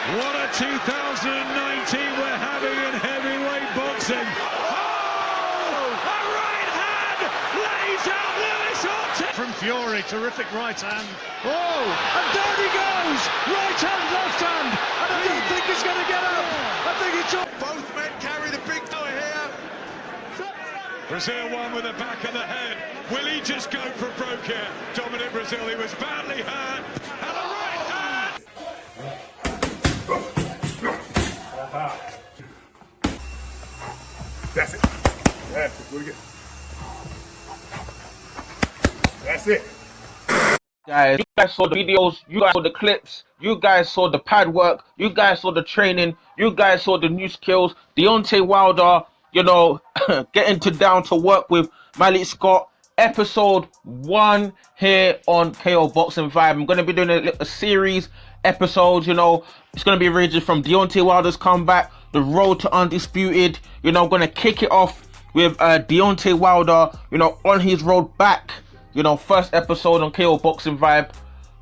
What a 2019 we're having in heavyweight boxing. Oh! A right hand lays out Lewis Ortiz. From Fury, terrific right hand. Oh! And down he goes! Right hand, left hand. And I don't think he's going to get up. I think it's all. Both men carry the big power here. Brazil won with the back of the head. Will he just go for broke here? Dominic Brazil, he was badly hurt. And a right hand! That's it. That's it. Good again. That's it. Guys, you guys saw the videos, you guys saw the clips, you guys saw the pad work, you guys saw the training, you guys saw the new skills. Deontay Wilder, you know, getting down to work with Malik Scott. Episode 1 here on KO Boxing Vibe. I'm going to be doing a series episodes, you know. It's going to be ranging from Deontay Wilder's comeback, the road to undisputed. You know, I'm going to kick it off with Deontay Wilder, you know, on his road back. You know, first episode on KO Boxing Vibe.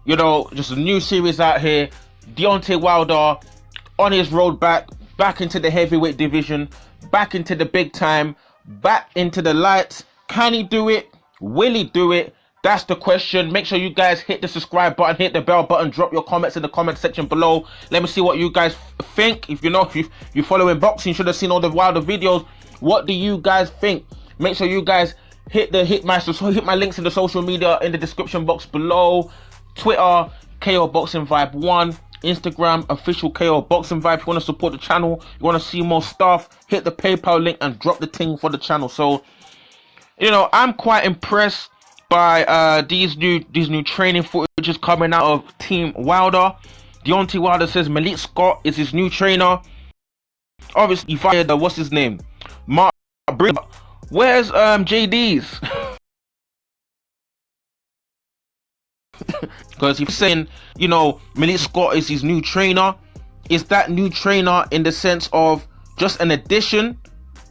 You know, just a new series out here. Deontay Wilder on his road back into the heavyweight division, back into the big time, back into the lights. Can he do it? Will he do it? That's the question. Make sure you guys hit the subscribe button, hit the bell button, drop your comments in the comment section below. Let me see what you guys think. If you know, if you're following boxing, you should have seen all the Wilder videos. What do you guys think? Make sure you guys hit my links in the social media in the description box below. Twitter, KO Boxing Vibe 1. Instagram, official KO Boxing Vibe. If you want to support the channel, you want to see more stuff, hit the PayPal link and drop the thing for the channel. So, you know, I'm quite impressed by these new training footages coming out of Team Wilder. Deontay Wilder says Malik Scott is his new trainer. Obviously, he fired what's his name, Mark Breen. Where's JD's? Because he's saying, you know, Malik Scott is his new trainer. Is that new trainer in the sense of just an addition?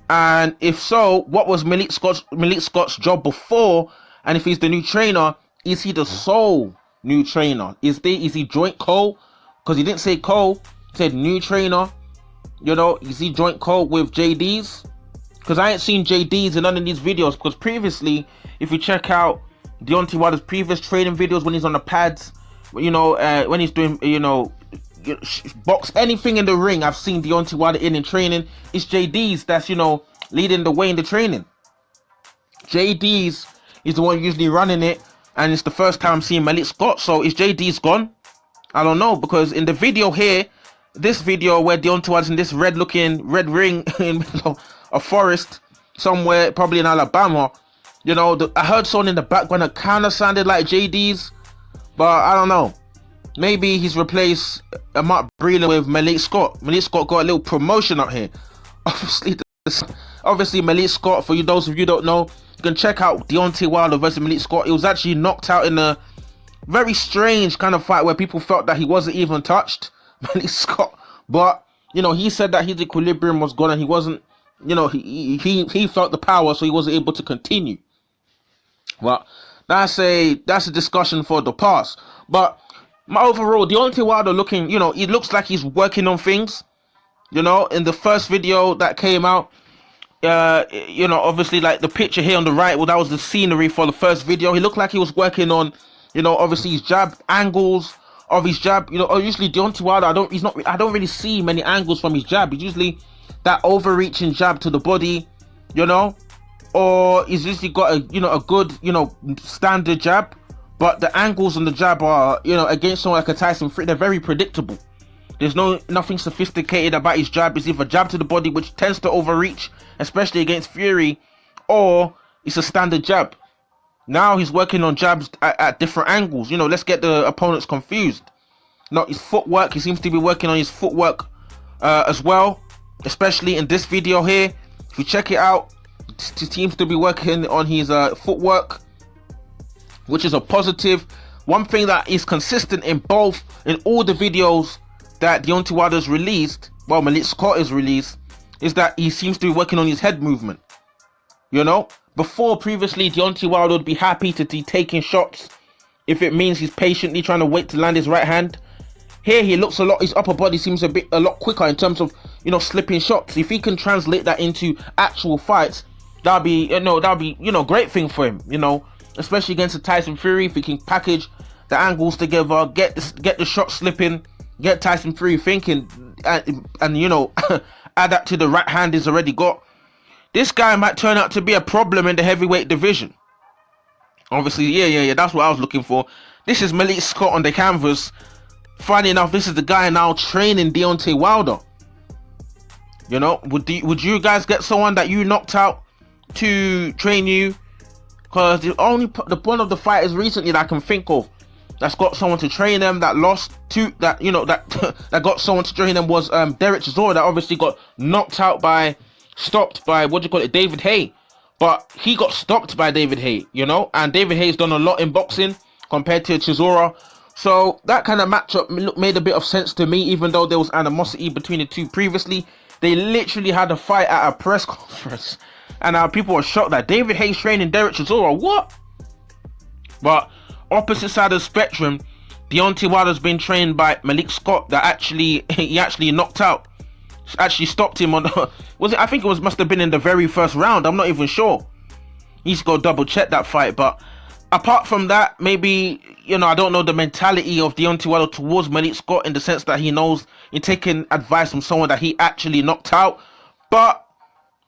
And if so, what was Malik Scott's job before? And if he's the new trainer, is he the sole new trainer? Is he joint co? Because he didn't say co, he said new trainer. You know, is he joint co with JD's? Because I ain't seen JD's in none of these videos. Because previously, if you check out Deontay Wilder's previous training videos when he's on the pads, you know, when he's doing, you know, box anything in the ring, I've seen Deontay Wilder in training. It's JD's that's, you know, leading the way in the training. JD's is the one usually running it, and it's the first time I'm seeing Malik Scott. So is JD's gone? I don't know, because in the video here, this video where Deontay Wilder's in this red ring in a forest somewhere, probably in Alabama, you know, I heard someone in the background that kind of sounded like JD's, but I don't know. Maybe he's replaced Mark Breen with Malik Scott. Malik Scott got a little promotion up here. Obviously, Malik Scott, for those of you who don't know, you can check out Deontay Wilder versus Malik Scott. He was actually knocked out in a very strange kind of fight where people felt that he wasn't even touched, Malik Scott. But, you know, he said that his equilibrium was gone and he wasn't, you know, he felt the power, so he wasn't able to continue. But that's a discussion for the past. But my overall, Deontay Wilder looking, you know, it looks like he's working on things. You know, in the first video that came out, you know, obviously, like the picture here on the right, well, that was the scenery for the first video. He looked like he was working on, you know, obviously his jab angles of his jab. You know, usually Deontay Wilder, I don't really see many angles from his jab. He's usually that overreaching jab to the body, you know, or he's usually got a, you know, a good, you know, standard jab. But the angles on the jab are, you know, against someone like a Tyson Fury, they're very predictable. There's nothing sophisticated about his jab. It's either jab to the body, which tends to overreach, especially against Fury, or it's a standard jab. Now he's working on jabs at different angles. You know, let's get the opponents confused. Not his footwork. He seems to be working on his footwork as well, especially in this video here. If you check it out, he seems to be working on his footwork, which is a positive. One thing that is consistent in all the videos that Deontay Wilder's released, well, Malik Scott is released, is that he seems to be working on his head movement. You know, previously Deontay Wilder would be happy to be taking shots if it means he's patiently trying to wait to land his right hand. Here he looks a lot. His upper body seems a lot quicker in terms of slipping shots. If he can translate that into actual fights, that'd be great thing for him. Especially against a Tyson Fury, if he can package the angles together, get the shot slipping, get Tyson Fury thinking, and add that to the right hand he's already got. This guy might turn out to be a problem in the heavyweight division. Obviously, yeah, that's what I was looking for. This is Malik Scott on the canvas. Funny enough, this is the guy now training Deontay Wilder. Would you guys get someone that you knocked out to train you? Because the one of the fighters recently that I can think of that's got someone to train them that lost to that that got someone to train them was Derek Chisora, that obviously got stopped by David Haye. But he got stopped by David Haye, and David Haye's done a lot in boxing compared to Chisora. So that kind of matchup made a bit of sense to me, even though there was animosity between the two previously. They literally had a fight at a press conference, and people were shocked that David Haye's training Derek Chisora. What? But opposite side of the spectrum, Deontay Wilder's been trained by Malik Scott that he actually knocked out. Actually stopped him on I think it must have been in the very first round. I'm not even sure. He's got to double check that fight. But apart from that, maybe I don't know the mentality of Deontay Wilder towards Malik Scott, in the sense that he knows he's taking advice from someone that he actually knocked out. But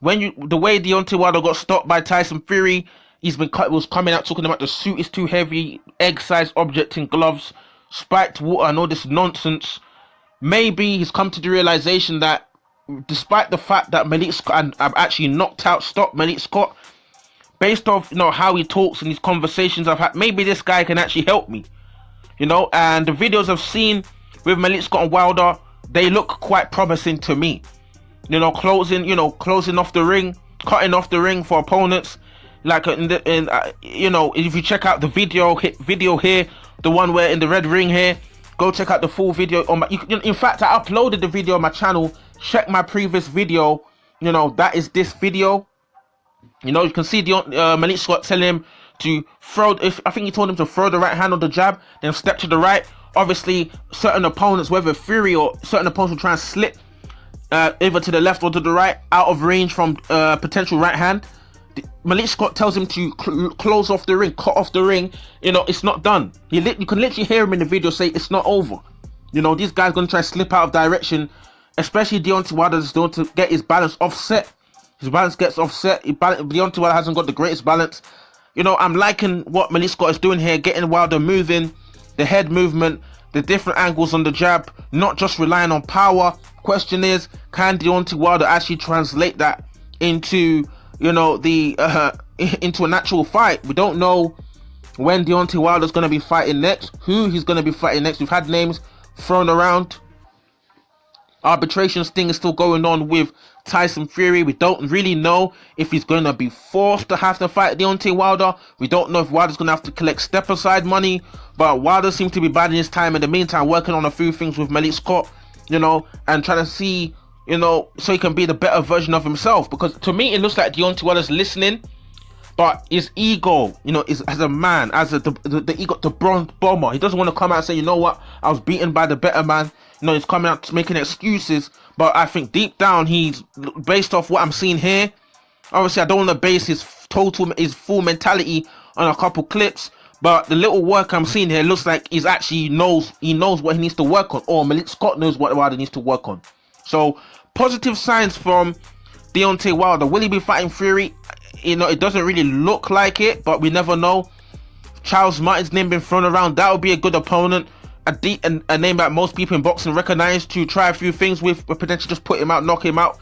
the way Deontay Wilder got stopped by Tyson Fury, was coming out talking about the suit is too heavy, egg-sized object in gloves, spiked water, and all this nonsense. Maybe he's come to the realization that despite the fact that Malik Scott, and I've actually stopped Malik Scott, based off how he talks and these conversations I've had, maybe this guy can actually help me. And the videos I've seen with Malik Scott and Wilder, they look quite promising to me. Closing off the ring, cutting off the ring for opponents. Like if you check out the video here, the one where in the red ring here, go check out the full video on in fact, I uploaded the video on my channel. Check my previous video. That is this video. You can see Malik Scott telling him to throw. I think he told him to throw the right hand on the jab, then step to the right. Obviously, certain opponents, whether Fury or certain opponents, will try and slip either to the left or to the right, out of range from potential right hand. Malik Scott tells him to close off the ring, cut off the ring. It's not done. You can literally hear him in the video say it's not over. These guys gonna try to slip out of direction, especially Deontay Wilder is going to get his balance offset. His balance gets offset. Deontay Wilder hasn't got the greatest balance. I'm liking what Malik Scott is doing here, getting Wilder moving, the head movement, the different angles on the jab, not just relying on power. Question is, can Deontay Wilder actually translate that into into an actual fight? We don't know when Deontay Wilder's going to be fighting next, who he's going to be fighting next. We've had names thrown around. Arbitration sting is still going on with Tyson Fury. We don't really know if he's going to be forced to have to fight Deontay Wilder. We don't know if Wilder's going to have to collect step-aside money. But Wilder seems to be biding his time in the meantime, working on a few things with Malik Scott, and trying to see, so he can be the better version of himself. Because to me, it looks like Deontay Wilder's listening, but his ego, is as a man, as the ego, the bronze bomber. He doesn't want to come out and say, you know what, I was beaten by the better man. He's coming out making excuses, but I think deep down he's, based off what I'm seeing here, obviously I don't want to base his full mentality on a couple clips, but the little work I'm seeing here looks like he knows what he needs to work on, or Malik Scott knows what Wilder needs to work on. So positive signs from Deontay Wilder. Will he be fighting Fury? It doesn't really look like it, but we never know. Charles Martin's name been thrown around. That would be a good opponent. A name that most people in boxing recognize to try a few things with, but potentially just put him out, knock him out,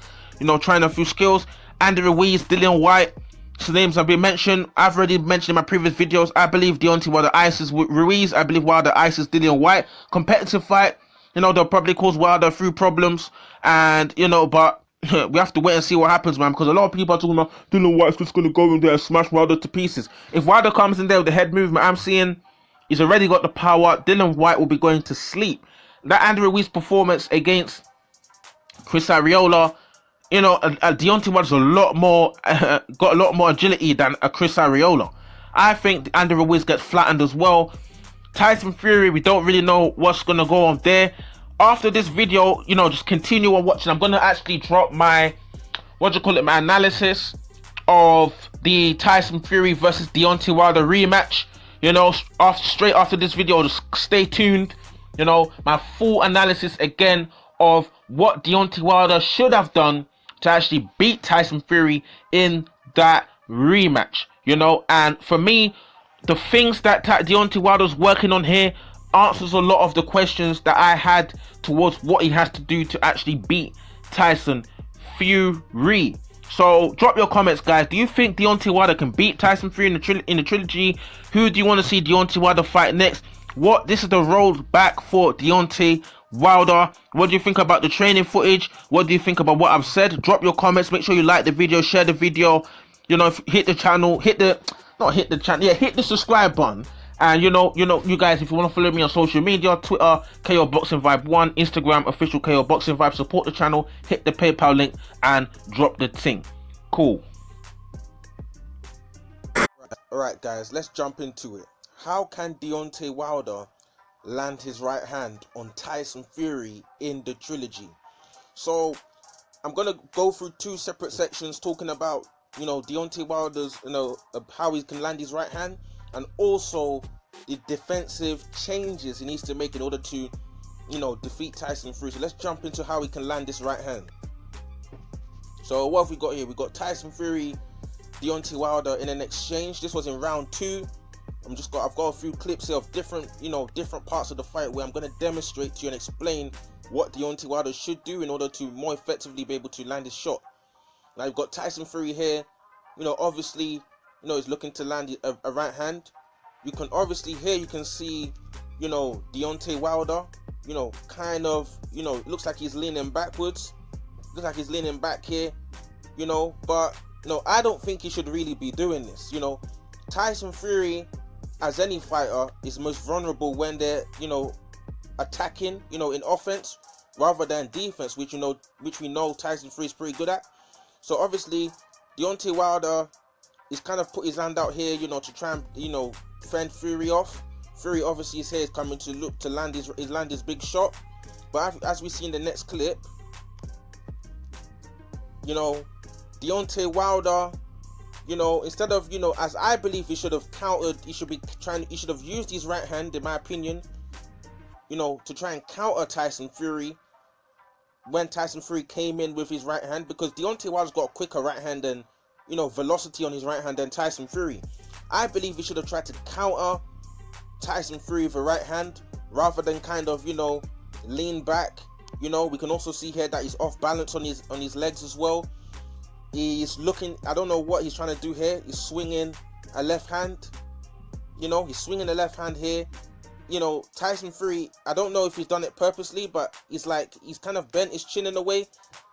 trying a few skills. Andy Ruiz, Dillian White, some names have been mentioned. I've already mentioned in my previous videos. I believe Deontay Wilder ices Ruiz. I believe Wilder ices Dillian White. Competitive fight. They'll probably cause Wilder a few problems, and but we have to wait and see what happens, man, because a lot of people are talking about Dillian White's just going to go in there and smash Wilder to pieces. If Wilder comes in there with the head movement I'm seeing, he's already got the power. Dillian White will be going to sleep. That Andy Ruiz performance against Chris Arreola, Deontay Wilder's got a lot more agility than a Chris Arreola. I think Andy Ruiz gets flattened as well. Tyson Fury, we don't really know what's gonna go on there. After this video, you know, just continue on watching. I'm gonna actually drop my, my analysis of the Tyson Fury versus Deontay Wilder rematch. You know, straight after this video, just stay tuned. You know, my full analysis again of what Deontay Wilder should have done to actually beat Tyson Fury in that rematch. You know, and for me, the things that Deontay Wilder's working on here answers a lot of the questions that I had towards what he has to do to actually beat Tyson Fury. So drop your comments, guys. Do you think Deontay Wilder can beat Tyson Fury in the trilogy? Who do you want to see Deontay Wilder fight next? This is the road back for Deontay Wilder. What do you think about the training footage? What do you think about what I've said? Drop your comments. Make sure you like the video, share the video. You know, hit the channel, hit the subscribe button. And you guys, if you want to follow me on social media, Twitter, KO Boxing Vibe 1, Instagram, official KO Boxing Vibe, support the channel, hit the PayPal link, and drop the thing. Cool. Alright guys, let's jump into it. How can Deontay Wilder land his right hand on Tyson Fury in the trilogy? So, I'm going to go through two separate sections talking about, you know, Deontay Wilder's, how he can land his right hand, and also the defensive changes he needs to make in order to, defeat Tyson Fury. So let's jump into how he can land this right hand. So what have we got here? We got Tyson Fury, Deontay Wilder in an exchange. This was in round 2. I've got a few clips here of different parts of the fight where I'm going to demonstrate to you and explain what Deontay Wilder should do in order to more effectively be able to land his shot. Now you've got Tyson Fury here. Obviously, he's looking to land a right hand. You can obviously here you can see, Deontay Wilder, it looks like he's leaning backwards. Looks like he's leaning back here, but I don't think he should really be doing this. Tyson Fury, as any fighter, is most vulnerable when they're, attacking, in offense rather than defense, which we know Tyson Fury is pretty good at. So obviously, Deontay Wilder is kind of put his hand out here, to try and, fend Fury off. Fury obviously is here, is coming to look to land his big shot. But as we see in the next clip, Deontay Wilder, instead of, as I believe he should have countered, he should have used his right hand, in my opinion, to try and counter Tyson Fury when Tyson Fury came in with his right hand, because Deontay Wilder's got a quicker right hand and, velocity on his right hand than Tyson Fury. I believe he should have tried to counter Tyson Fury with a right hand rather than kind of, lean back. We can also see here that he's off balance on his legs as well. He's looking, I don't know what he's trying to do here. He's swinging a left hand. He's swinging the left hand here. Tyson Fury, I don't know if he's done it purposely, but he's kind of bent his chin in a way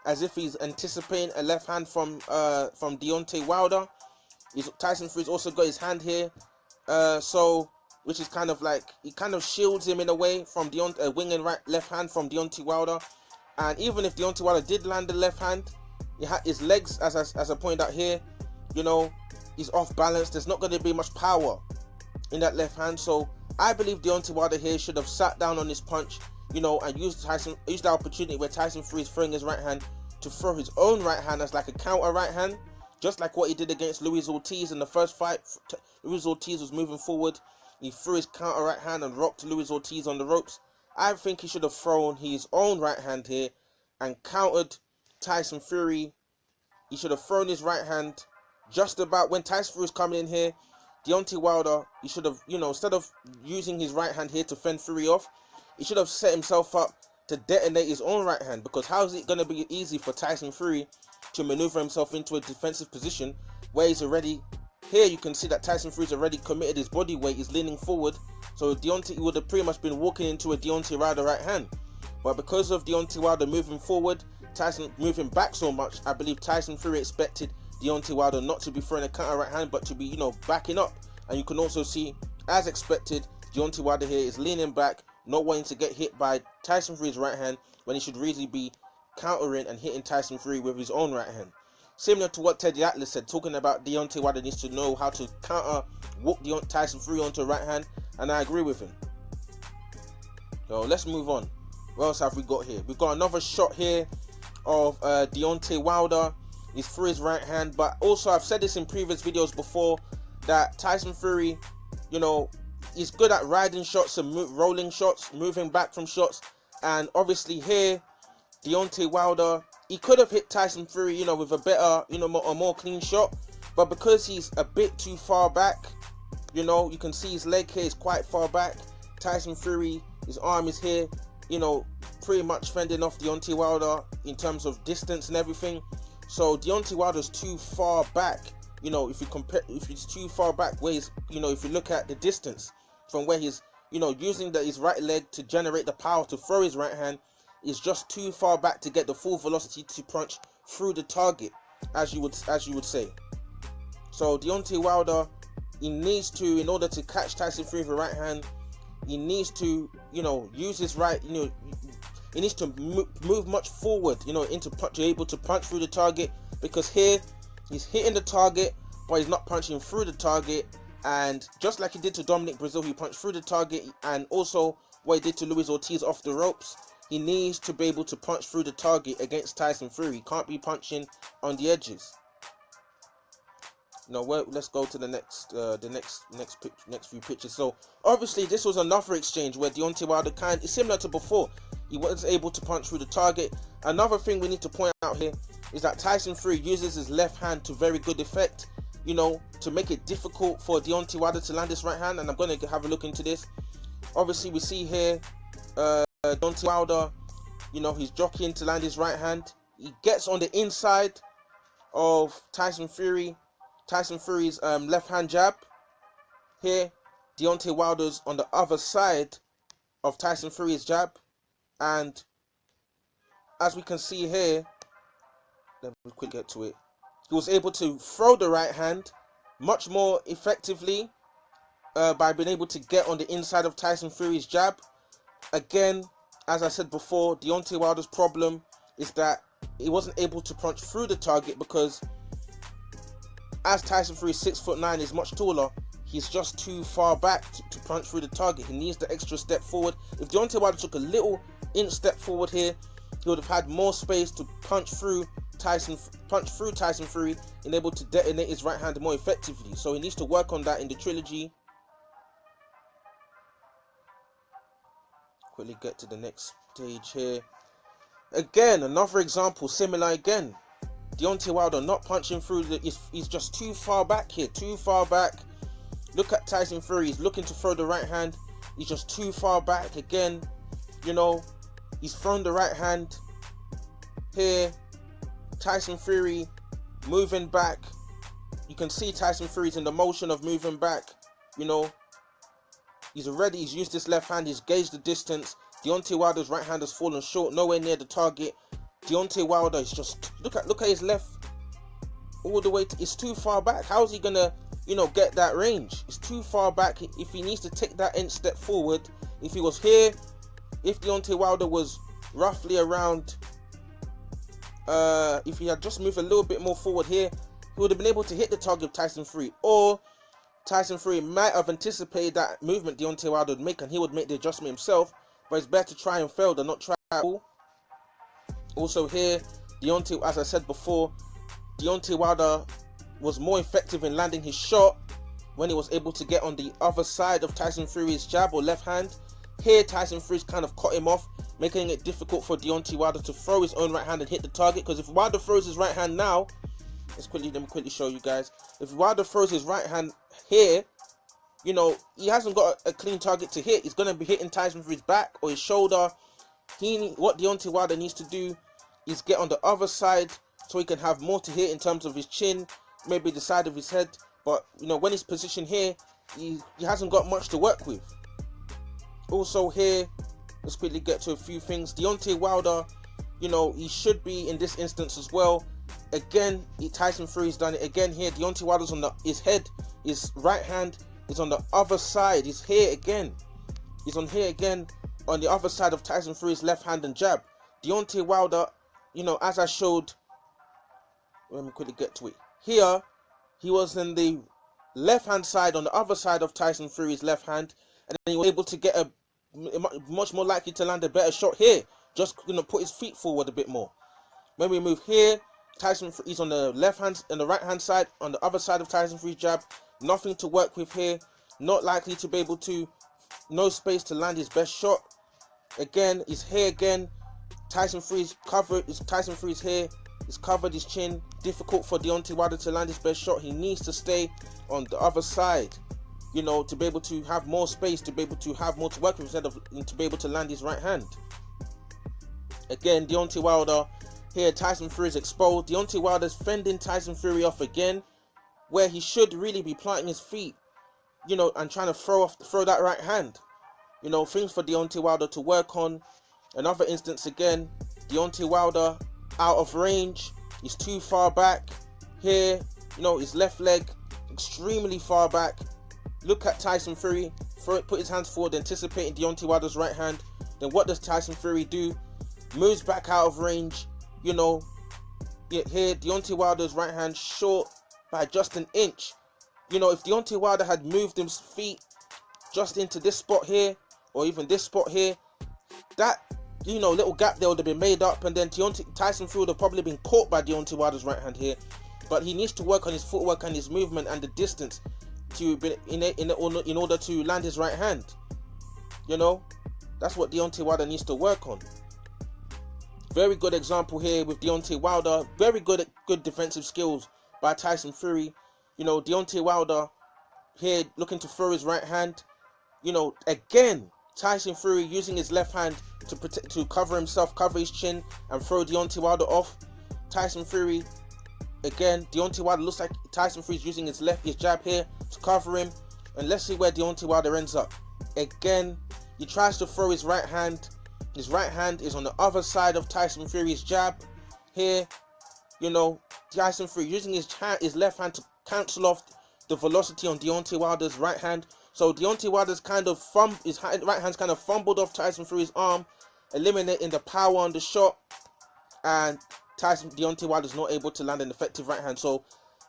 as if he's anticipating a left hand from Deontay Wilder. Tyson Fury's also got his hand here, which is kind of like, he kind of shields him in a way from Deontay, winging left hand from Deontay Wilder. And even if Deontay Wilder did land the left hand, his legs, as I pointed out here, he's off balance. There's not going to be much power in that left hand. So I believe Deontay Wilder here should have sat down on his punch, and used the opportunity where Tyson Fury is throwing his right hand to throw his own right hand as like a counter right hand, just like what he did against Luis Ortiz in the first fight. Luis Ortiz was moving forward. He threw his counter right hand and rocked Luis Ortiz on the ropes. I think he should have thrown his own right hand here and countered Tyson Fury. He should have thrown his right hand just about when Tyson Fury was coming in here. Deontay Wilder, he should have, instead of using his right hand here to fend Fury off, he should have set himself up to detonate his own right hand, because how is it going to be easy for Tyson Fury to maneuver himself into a defensive position where he's already, here you can see that Tyson Fury's already committed his body weight, he's leaning forward, so Deontay would have pretty much been walking into a Deontay Wilder right hand. But because of Deontay Wilder moving forward, Tyson moving back so much, I believe Tyson Fury expected Deontay Wilder not to be throwing a counter right hand, but to be, backing up. And you can also see, as expected, Deontay Wilder here is leaning back, not wanting to get hit by Tyson Fury's right hand when he should really be countering and hitting Tyson Fury with his own right hand. Similar to what Teddy Atlas said, talking about Deontay Wilder needs to know how to counter whoop Tyson Fury onto a right hand, and I agree with him. So let's move on. What else have we got here? We've got another shot here of Deontay Wilder. He's through his right hand, but also I've said this in previous videos before that Tyson Fury, you know, he's good at riding shots and rolling shots, moving back from shots. And obviously here, Deontay Wilder, he could have hit Tyson Fury, you know, with a better, you know, a more clean shot. But because he's a bit too far back, you know, you can see his leg here is quite far back. Tyson Fury, his arm is here, you know, pretty much fending off Deontay Wilder in terms of distance and everything. So Deontay Wilder's too far back. You know, if he's too far back, where he's, you know, if you look at the distance from where he's, you know, using his right leg to generate the power to throw his right hand, is just too far back to get the full velocity to punch through the target, as you would say. So Deontay Wilder, he needs to, in order to catch Tyson Fury with the right hand, he needs to, you know, use his right, you know, he needs to move much forward, you know, to be able to punch through the target, because here he's hitting the target, but he's not punching through the target. And just like he did to Dominic Breazeale, he punched through the target, and also what he did to Luis Ortiz off the ropes, he needs to be able to punch through the target against Tyson Fury. He can't be punching on the edges. No, let's go to the next few pictures. So obviously this was another exchange where Deontay Wilder is similar to before. He was able to punch through the target. Another thing we need to point out here is that Tyson Fury uses his left hand to very good effect, you know, to make it difficult for Deontay Wilder to land his right hand. And I'm going to have a look into this. Obviously we see here Deontay Wilder, you know, he's jockeying to land his right hand. He gets on the inside of Tyson Fury's left hand jab. Here, Deontay Wilder's on the other side of Tyson Fury's jab. And as we can see here, let me quickly get to it. He was able to throw the right hand much more effectively by being able to get on the inside of Tyson Fury's jab. Again, as I said before, Deontay Wilder's problem is that he wasn't able to punch through the target, because as Tyson Fury 6'9" is much taller, he's just too far back to punch through the target. He needs the extra step forward. If Deontay Wilder took a little inch step forward here, he would have had more space to punch through Tyson Fury and able to detonate his right hand more effectively. So he needs to work on that in the trilogy. Quickly get to the next stage here. Again, another example, similar again. Deontay Wilder not punching through, he's just too far back here, too far back. Look at Tyson Fury, he's looking to throw the right hand, he's just too far back again. You know, he's thrown the right hand here. Tyson Fury moving back. You can see Tyson Fury's in the motion of moving back. You know, he's used his left hand, he's gauged the distance. Deontay Wilder's right hand has fallen short, nowhere near the target. Deontay Wilder is just, look at his left all the way to, it's too far back. How's he gonna, you know, get that range? It's too far back. If he needs to take that inch step forward, if he was here, if Deontay Wilder was roughly around, if he had just moved a little bit more forward here, he would have been able to hit the target of Tyson Fury. Or Tyson Fury might have anticipated that movement Deontay Wilder would make, and he would make the adjustment himself. But it's better to try and fail than not try at all. Also here, Deontay, as I said before, Deontay Wilder was more effective in landing his shot when he was able to get on the other side of Tyson Fury's jab or left hand. Here, Tyson Fury's kind of cut him off, making it difficult for Deontay Wilder to throw his own right hand and hit the target. Because if Wilder throws his right hand now, let me quickly show you guys. If Wilder throws his right hand here, you know, he hasn't got a clean target to hit. He's going to be hitting Tyson Fury's back or his shoulder. What Deontay Wilder needs to do is get on the other side so he can have more to hit in terms of his chin, maybe the side of his head. But, you know, when he's positioned here, he hasn't got much to work with. Also here, let's quickly get to a few things. Deontay Wilder, you know, he should be in this instance as well. Again, Tyson Fury's done it again here. Deontay Wilder's on his head, his right hand is on the other side. He's here again. He's on here again on the other side of Tyson Fury's left hand and jab. Deontay Wilder, you know, as I showed, let me quickly get to it. Here, he was in the left hand side on the other side of Tyson Fury's left hand, and then he was able to get a much more likely to land a better shot here. Just put his feet forward a bit more. When we move here, Tyson Fury's on the left hand and the right hand side, on the other side of Tyson Fury's jab. Nothing to work with here. Not likely to be able to, no space to land his best shot. Again, he's here again. Tyson Fury's covered. Tyson Fury's here. He's covered his chin. Difficult for Deontay Wilder to land his best shot. He needs to stay on the other side, to be able to have more space, to be able to have more to work with, instead of to be able to land his right hand. Again, Deontay Wilder here. Tyson Fury is exposed. Deontay Wilder's fending Tyson Fury off again, where he should really be planting his feet, and trying to throw that right hand. Things for Deontay Wilder to work on. Another instance again, Deontay Wilder out of range. He's too far back here. His left leg extremely far back. Look at Tyson Fury, put his hands forward, anticipating Deontay Wilder's right hand. Then what does Tyson Fury do? Moves back out of range. Here Deontay Wilder's right hand short by just an inch. If Deontay Wilder had moved his feet just into this spot here, or even this spot here, that little gap there would have been made up, and then Tyson Fury would have probably been caught by Deontay Wilder's right hand here. But he needs to work on his footwork and his movement and the distance to be in order to land his right hand. That's what Deontay Wilder needs to work on. Very good example here with Deontay Wilder. Very good defensive skills by Tyson Fury. Deontay Wilder here looking to throw his right hand. Again, Tyson Fury using his left hand to cover himself, cover his chin, and throw Deontay Wilder off. Tyson Fury, again, Deontay Wilder looks like Tyson Fury's using his jab here to cover him. And let's see where Deontay Wilder ends up. Again, he tries to throw his right hand. His right hand is on the other side of Tyson Fury's jab. Here, Tyson Fury using his left hand to cancel off the velocity on Deontay Wilder's right hand. So Deontay Wilder's his right hand's kind of fumbled off Tyson Fury's arm, eliminating the power on the shot, and Deontay Wilder's not able to land an effective right hand. So,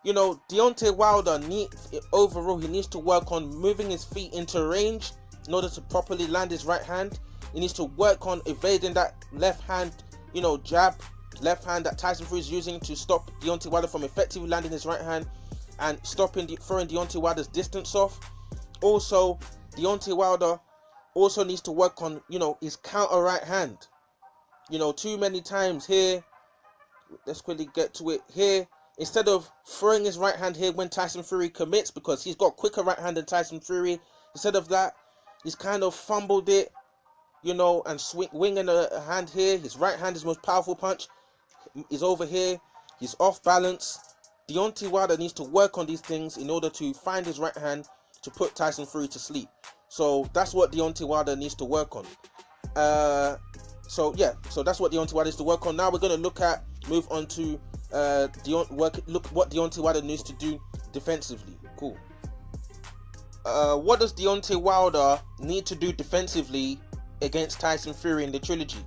Deontay Wilder he needs to work on moving his feet into range in order to properly land his right hand. He needs to work on evading that left hand, jab, left hand that Tyson Fury is using to stop Deontay Wilder from effectively landing his right hand, and throwing Deontay Wilder's distance off. Also, Deontay Wilder also needs to work on, his counter right hand. Too many times here, let's quickly get to it here. Instead of throwing his right hand here when Tyson Fury commits, because he's got quicker right hand than Tyson Fury, instead of that, he's kind of fumbled it, and winging a hand here. His right hand is most powerful punch is over here. He's off balance. Deontay Wilder needs to work on these things in order to find his right hand to put Tyson Fury to sleep. So that's what Deontay Wilder needs to work on. So that's what Deontay Wilder needs to work on. Now we're going to move on to look what Deontay Wilder needs to do defensively. Cool. What does Deontay Wilder need to do defensively against Tyson Fury in the trilogy?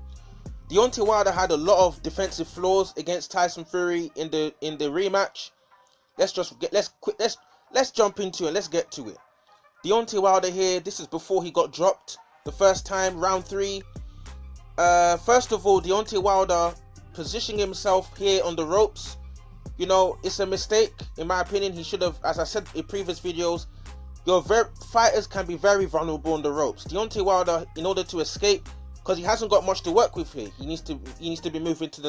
Deontay Wilder had a lot of defensive flaws against Tyson Fury in the rematch. Let's jump into it. Let's get to it. Deontay Wilder here. This is before he got dropped the first time, round 3. First of all, Deontay Wilder positioning himself here on the ropes. It's a mistake in my opinion. He should have, as I said in previous videos, fighters can be very vulnerable on the ropes. Deontay Wilder, in order to escape, because he hasn't got much to work with here, he needs to be moving to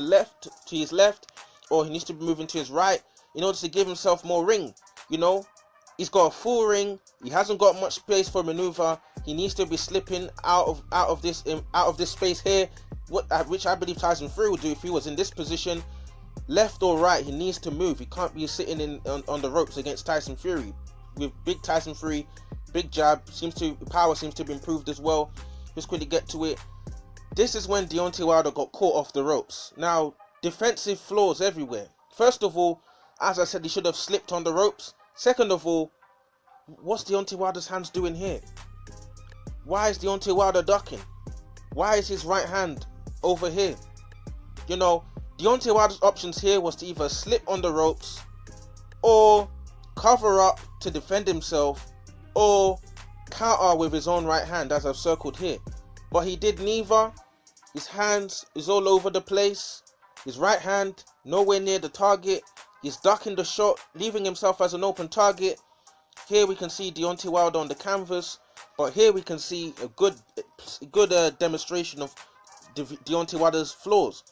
his left, or he needs to be moving to his right in order to give himself more ring. He's got a full ring. He hasn't got much space for maneuver. He needs to be slipping out of this space here, which I believe Tyson Fury would do if he was in this position. Left or right, he needs to move. He can't be sitting on the ropes against Tyson Fury. With big Tyson Fury, big jab, power seems to be improved as well. Just quickly get to it. This is when Deontay Wilder got caught off the ropes. Now, defensive flaws everywhere. First of all, as I said, he should have slipped on the ropes. Second of all, what's Deontay Wilder's hands doing here? Why is Deontay Wilder ducking? Why is his right hand over here? Deontay Wilder's options here was to either slip on the ropes, or cover up to defend himself, or counter with his own right hand, as I've circled here. but he did neither. His hands is all over the place. His right hand nowhere near the target. He's ducking the shot, leaving himself as an open target. Here we can see Deontay Wilder on the canvas, but here we can see a good demonstration of Deontay Wilder's flaws.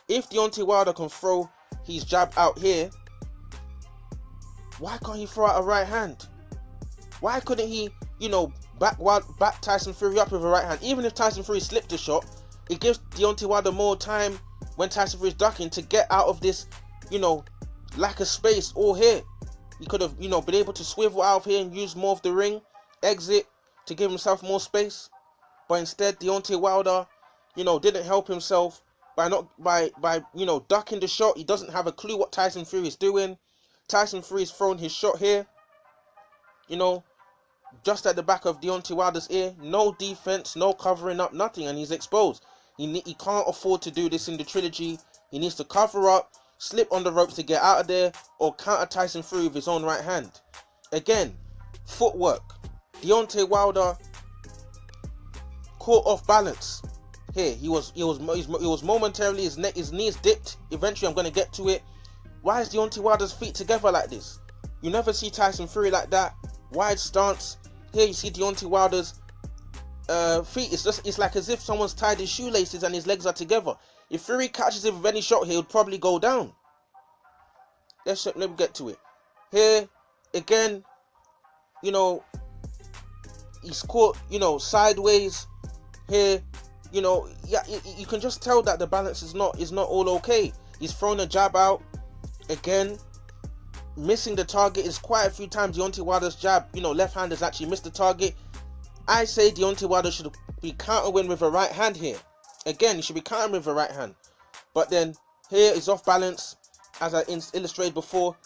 If Deontay Wilder can throw his jab out here, why can't he throw out a right hand? Why couldn't he, back Tyson Fury up with a right hand? Even if Tyson Fury slipped the shot, it gives Deontay Wilder more time when Tyson Fury is ducking to get out of this, lack of space all here. He could have, been able to swivel out of here and use more of the ring, exit to give himself more space. But instead, Deontay Wilder, didn't help himself by ducking the shot. He doesn't have a clue what Tyson Fury is doing. Tyson Fury is throwing his shot here, just at the back of Deontay Wilder's ear. No defense, no covering up, nothing, and he's exposed. He can't afford to do this in the trilogy. He needs to cover up, slip on the ropes to get out of there, or counter Tyson Fury with his own right hand. Again, footwork. Deontay Wilder caught off balance. Here, he was momentarily, his knees dipped. Eventually, I'm going to get to it. Why is Deontay Wilder's feet together like this? You never see Tyson Fury like that. Wide stance. Here you see Deontay Wilder's feet. It's like as if someone's tied his shoelaces and his legs are together. If Fury catches him with any shot, he would probably go down. Let me get to it. Here, again, he's caught, sideways. Here, you can just tell that the balance is not all okay. He's thrown a jab out. Again, missing the target is quite a few times. Deontay Wilder's jab, left hand has actually missed the target. I say Deontay Wilder should be countering with a right hand here. Again, he should be countering with a right hand. But then here is off balance, as I illustrated before.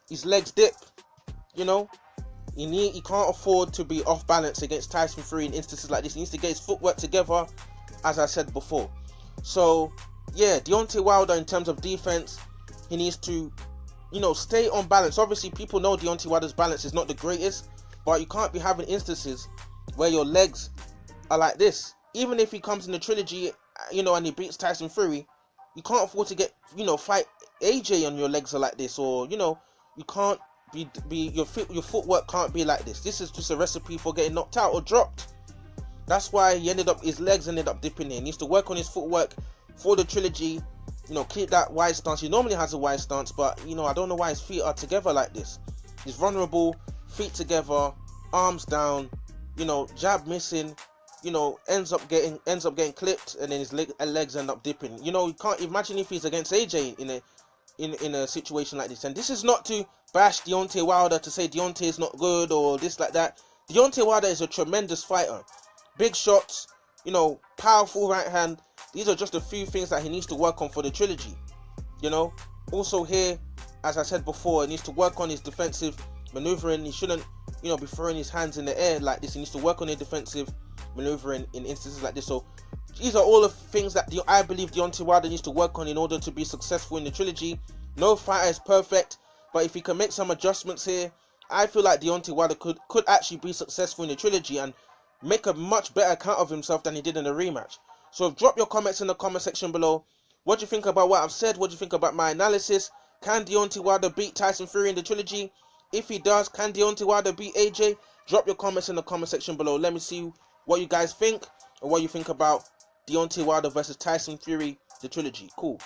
His legs dip. He can't afford to be off balance against Tyson Fury in instances like this. He needs to get his footwork together, as I said before. So yeah, Deontay Wilder, in terms of defense, he needs to, stay on balance. Obviously, people know Deontay Wilder's balance is not the greatest, but you can't be having instances where your legs are like this. Even if he comes in the trilogy, and he beats Tyson Fury, you can't afford to get, fight AJ on your legs are like this, or, you can't your footwork can't be like this. This is just a recipe for getting knocked out or dropped. That's why his legs ended up dipping in. He needs to work on his footwork for the trilogy. Keep that wide stance. He normally has a wide stance, but I don't know why his feet are together like this. He's vulnerable, feet together, arms down, jab missing, ends up getting clipped, and then his legs end up dipping. You can't imagine if he's against AJ in a situation like this. And this is not to bash Deontay Wilder, to say Deontay is not good or this like that. Deontay Wilder is a tremendous fighter. Big shots, powerful right hand. These are just a few things that he needs to work on for the trilogy. Also here, as I said before, he needs to work on his defensive maneuvering. He shouldn't, be throwing his hands in the air like this. He needs to work on his defensive maneuvering in instances like this. So these are all the things that I believe Deontay Wilder needs to work on in order to be successful in the trilogy. No fighter is perfect, but if he can make some adjustments here, I feel like Deontay Wilder could actually be successful in the trilogy and make a much better account of himself than he did in the rematch. So drop your comments in the comment section below. What do you think about what I've said? What do you think about my analysis? Can Deontay Wilder beat Tyson Fury in the trilogy? If he does, can Deontay Wilder beat AJ? Drop your comments in the comment section below. Let me see what you guys think, or what you think about Deontay Wilder versus Tyson Fury, the trilogy. Cool.